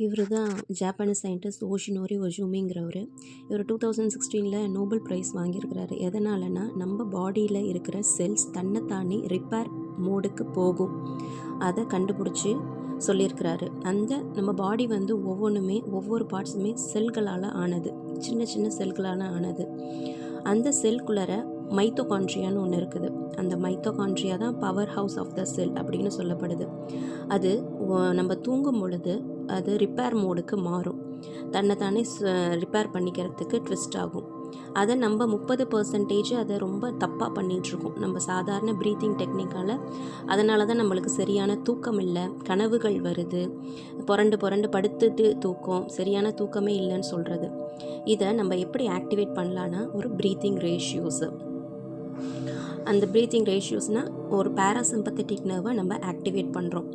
இவரு தான் Japanese scientist ஓஷினோரி ஒஜூமிங்கிறவரு. இவர் 2016ல் நோபல் ப்ரைஸ் வாங்கியிருக்கிறாரு. எதனாலனா நம்ம பாடியில் இருக்கிற செல்ஸ் தன்னைத்தானே ரிப்பேர் மோடுக்கு போகும். அதை கண்டுபிடிச்சி சொல்லியிருக்கிறாரு. நம்ம பாடி வந்து ஒவ்வொன்றுமே ஒவ்வொரு பார்ட்ஸுமே செல்களால் ஆனது, சின்ன சின்ன செல்களால் ஆனது. அந்த செல்குள்ளர மைட்டோகாண்ட்ரியான்னு ஒன்று இருக்குது. அந்த மைட்டோகாண்ட்ரியா தான் பவர் ஹவுஸ் ஆஃப் த செல் அப்படின்னு சொல்லப்படுது. அது நம்ம தூங்கும் பொழுது அது ரிப்பேர் மோடுக்கு மாறும். தன்னைத்தானே ரிப்பேர் பண்ணிக்கிறதுக்கு ட்விஸ்ட் ஆகும். அதை நம்ம 30% அதை ரொம்ப தப்பாக பண்ணிகிட்ருக்கோம் நம்ம சாதாரண ப்ரீத்திங் டெக்னிக்கால். அதனால தான் நம்மளுக்கு சரியான தூக்கம் இல்லை, கனவுகள் வருது, புரண்டு புரண்டு படுத்துட்டு தூக்கம், சரியான தூக்கமே இல்லைன்னு சொல்கிறது. இதை நம்ம எப்படி ஆக்டிவேட் பண்ணலான்னா ஒரு ப்ரீத்திங் ரேஷியோஸு. அந்த ப்ரீத்திங் ரேஷியோஸ்னால் ஒரு பேராசிம்பத்தட்டிக் நர்வை நம்ம ஆக்டிவேட் பண்ணுறோம்.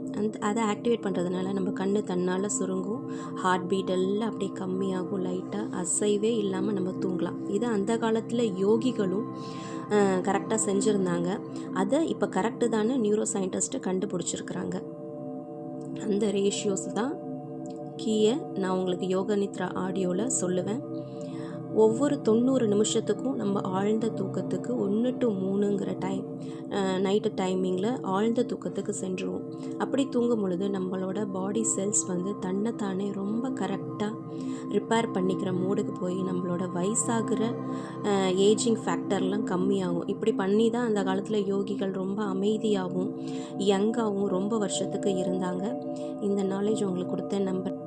அதை ஆக்டிவேட் பண்ணுறதுனால நம்ம கண் தன்னால் சுருங்கும், ஹார்ட் பீட் எல்லாம் அப்படியே கம்மியாகும், லைட்டாக அசைவே இல்லாமல் நம்ம தூங்கலாம். இதை அந்த காலத்தில் யோகிகளும் கரெக்டாக செஞ்சுருந்தாங்க. அதை இப்போ கரெக்டு தானே நியூரோ சயின்டிஸ்ட்டு கண்டுபிடிச்சிருக்கிறாங்க. அந்த ரேஷியோஸ் தான் கீயை நான் உங்களுக்கு யோக நித்ரா ஆடியோவில் சொல்லுவேன். ஒவ்வொரு 90 நிமிஷத்துக்கும் நம்ம ஆழ்ந்த தூக்கத்துக்கு 1 to 3ங்கிற நைட்டு டைமிங்கில் ஆழ்ந்த தூக்கத்துக்கு சென்றுவோம். அப்படி தூங்கும் பொழுது நம்மளோட பாடி செல்ஸ் வந்து தன்னைத்தானே ரொம்ப கரெக்டாக ரிப்பேர் பண்ணிக்கிற மோடுக்கு போய் நம்மளோட வயசாகிற ஏஜிங் ஃபேக்டர்லாம் கம்மியாகும். இப்படி பண்ணி தான் அந்த காலத்தில் யோகிகள் ரொம்ப அமைதியாகவும் யங்காகவும் ரொம்ப வருஷத்துக்கு இருந்தாங்க. இந்த நாலேஜ் உங்களுக்கு கொடுத்த நம்பர்